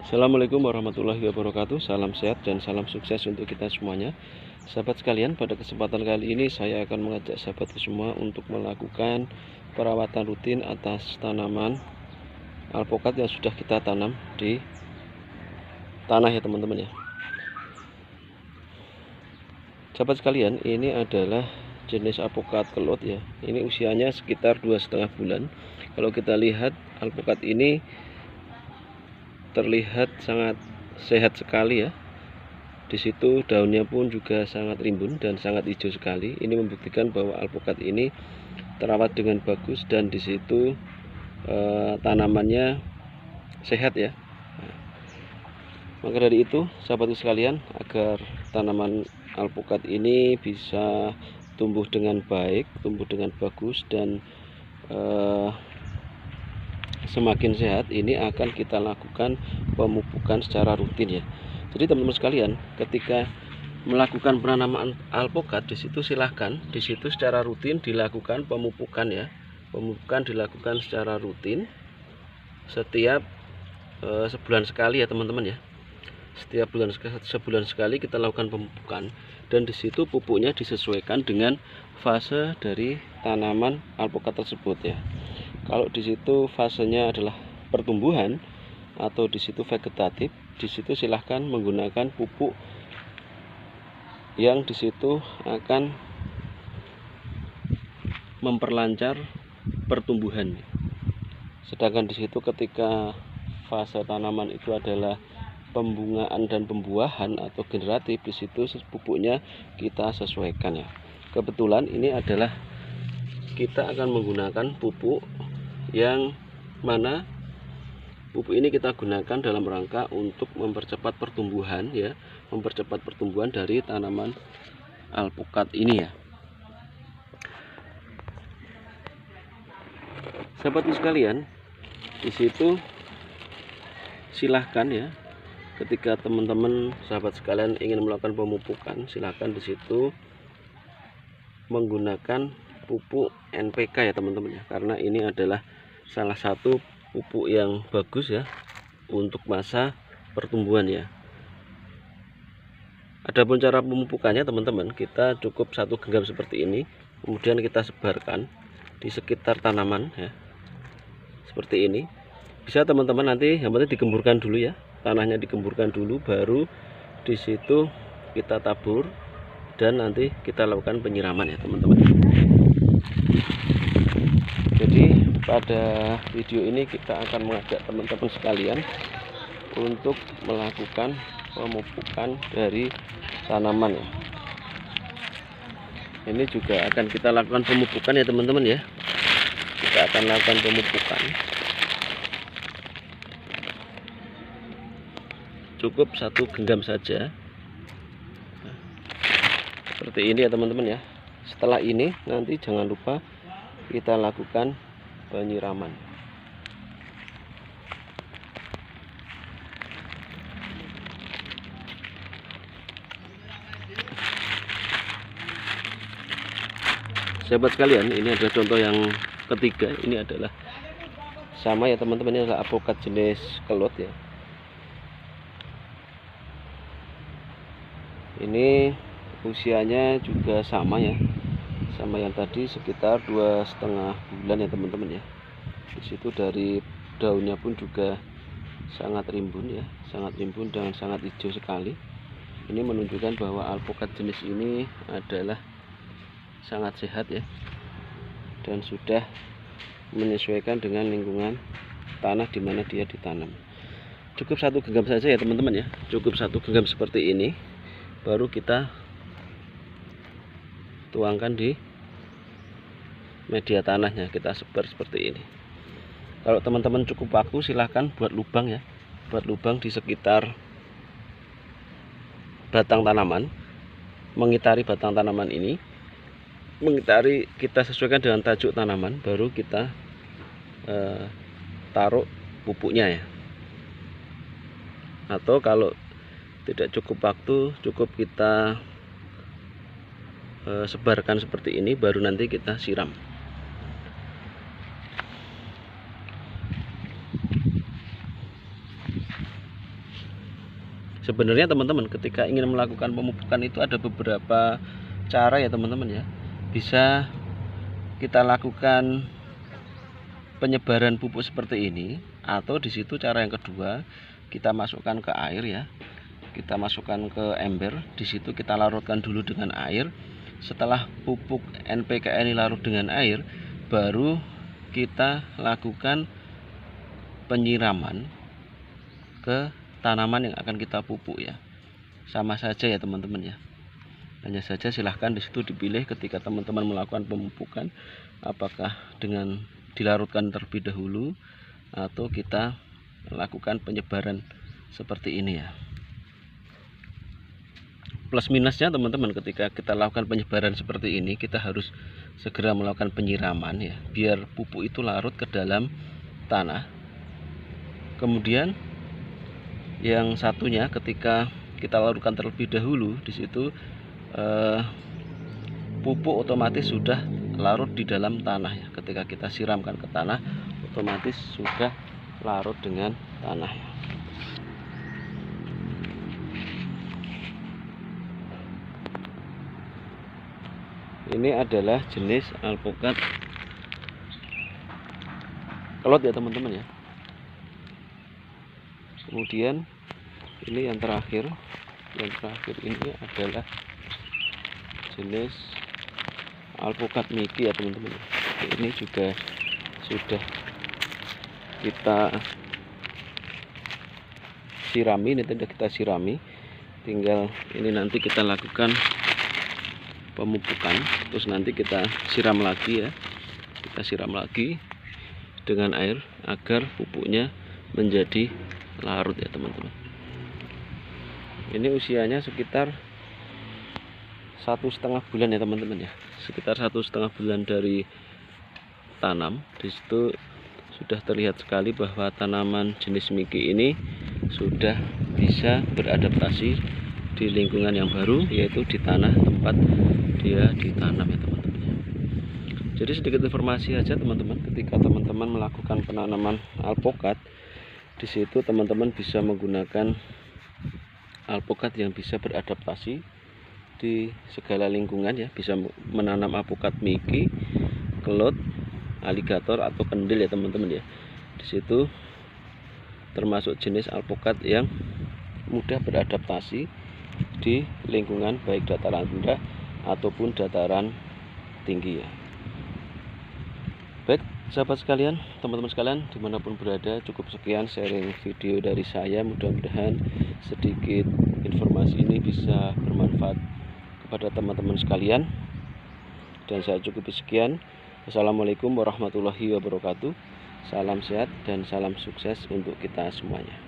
Assalamualaikum warahmatullahi wabarakatuh. Salam sehat dan salam sukses untuk kita semuanya. Sahabat sekalian, pada kesempatan kali ini saya akan mengajak sahabat semua untuk melakukan perawatan rutin atas tanaman alpukat yang sudah kita tanam di tanah ya teman-teman ya. Sahabat sekalian, ini adalah jenis alpukat kelot ya. Ini usianya sekitar 2,5 bulan. Kalau kita lihat alpukat ini terlihat sangat sehat sekali ya. Di situ daunnya pun juga sangat rimbun dan sangat hijau sekali. Ini membuktikan bahwa alpukat ini terawat dengan bagus dan di situ tanamannya sehat ya. Maka dari itu, sahabat sekalian, agar tanaman alpukat ini bisa tumbuh dengan baik, tumbuh dengan bagus dan semakin sehat, ini akan kita lakukan pemupukan secara rutin ya. Jadi teman-teman sekalian, ketika melakukan penanaman alpukat di situ silahkan di situ secara rutin dilakukan pemupukan ya. Pemupukan dilakukan secara rutin setiap sebulan sekali ya teman-teman ya. Setiap sebulan sekali kita lakukan pemupukan dan di situ pupuknya disesuaikan dengan fase dari tanaman alpukat tersebut ya. Kalau di situ fasenya adalah pertumbuhan atau di situ vegetatif, di situ silahkan menggunakan pupuk yang di situ akan memperlancar pertumbuhan. Sedangkan di situ ketika fase tanaman itu adalah pembungaan dan pembuahan atau generatif, di situ pupuknya kita sesuaikan ya. Kebetulan ini adalah kita akan menggunakan pupuk yang mana pupuk ini kita gunakan dalam rangka untuk mempercepat pertumbuhan ya, mempercepat pertumbuhan dari tanaman alpukat ini ya. Sahabat sekalian, di situ silahkan ya, ketika teman-teman sahabat sekalian ingin melakukan pemupukan, silahkan di situ menggunakan pupuk NPK ya teman-teman ya, karena ini adalah salah satu pupuk yang bagus ya untuk masa pertumbuhan ya. Adapun cara pemupukannya teman-teman, kita cukup 1 genggam seperti ini, kemudian kita sebarkan di sekitar tanaman ya, seperti ini. Bisa teman-teman nanti yang penting digemburkan dulu ya, tanahnya digemburkan dulu, baru di situ kita tabur dan nanti kita lakukan penyiraman ya teman-teman. Jadi pada video ini kita akan mengajak teman-teman sekalian untuk melakukan pemupukan dari tanaman ya. Ini juga akan kita lakukan pemupukan ya teman-teman ya. Kita akan lakukan pemupukan. Cukup 1 genggam saja. Seperti ini ya teman-teman ya. Setelah ini nanti jangan lupa kita lakukan penyiraman. Sahabat sekalian, ini adalah contoh yang ketiga. Ini adalah sama ya teman-teman, ini adalah alpukat jenis kelot ya. Ini usianya juga sama ya, sama yang tadi, sekitar 2,5 bulan ya teman-teman ya. Di situ dari daunnya pun juga sangat rimbun ya, sangat rimbun dan sangat hijau sekali. Ini menunjukkan bahwa alpukat jenis ini adalah sangat sehat ya, dan sudah menyesuaikan dengan lingkungan tanah di mana dia ditanam. Cukup 1 genggam saja ya teman-teman ya, cukup 1 genggam seperti ini, baru kita tuangkan di media tanahnya, kita sebar seperti ini. Kalau teman-teman cukup waktu, silahkan buat lubang ya, buat lubang di sekitar batang tanaman, mengitari batang tanaman ini, mengitari, kita sesuaikan dengan tajuk tanaman, baru kita taruh pupuknya ya. Atau kalau tidak cukup waktu, cukup kita sebarkan seperti ini, baru nanti kita siram. Sebenarnya teman-teman ketika ingin melakukan pemupukan itu ada beberapa cara ya teman-teman ya. Bisa kita lakukan penyebaran pupuk seperti ini, atau di situ cara yang kedua kita masukkan ke air ya. Kita masukkan ke ember, di situ kita larutkan dulu dengan air. Setelah pupuk NPK ini larut dengan air, baru kita lakukan penyiraman ke tanaman yang akan kita pupuk ya. Sama saja ya teman-teman ya. Hanya saja silahkan di situ dipilih ketika teman-teman melakukan pemupukan, apakah dengan dilarutkan terlebih dahulu atau kita lakukan penyebaran seperti ini ya. Plus minusnya teman-teman, ketika kita lakukan penyebaran seperti ini, kita harus segera melakukan penyiraman ya, biar pupuk itu larut ke dalam tanah. Kemudian yang satunya, ketika kita larutkan terlebih dahulu, di situ pupuk otomatis sudah larut di dalam tanah ya. Ketika kita siramkan ke tanah, otomatis sudah larut dengan tanah ya. Ini adalah jenis alpukat kelot ya teman-teman ya. Kemudian ini yang terakhir ini adalah jenis alpukat Miki ya teman-teman. Ini juga sudah kita sirami, ini sudah kita sirami, tinggal ini nanti kita lakukan pemupukan, terus nanti kita siram lagi ya. Kita siram lagi dengan air agar pupuknya menjadi larut ya teman-teman. Ini usianya sekitar 1,5 bulan ya teman-teman ya. Sekitar 1,5 bulan dari tanam. Di situ sudah terlihat sekali bahwa tanaman jenis Miki ini sudah bisa beradaptasi di lingkungan yang baru, yaitu di tanah tempat dia ditanam ya teman-teman. Jadi sedikit informasi aja teman-teman, ketika teman-teman melakukan penanaman alpukat, di situ teman-teman bisa menggunakan alpukat yang bisa beradaptasi di segala lingkungan ya. Bisa menanam alpukat Miki, kelot, aligator atau kendil ya teman-teman ya. Di situ termasuk jenis alpukat yang mudah beradaptasi di lingkungan baik dataran rendah ataupun dataran tinggi ya. Baik sahabat sekalian, teman-teman sekalian dimanapun berada, cukup sekian sharing video dari saya. Mudah-mudahan sedikit informasi ini bisa bermanfaat kepada teman-teman sekalian, dan saya cukupi sekian. Assalamualaikum warahmatullahi wabarakatuh. Salam sehat dan salam sukses untuk kita semuanya.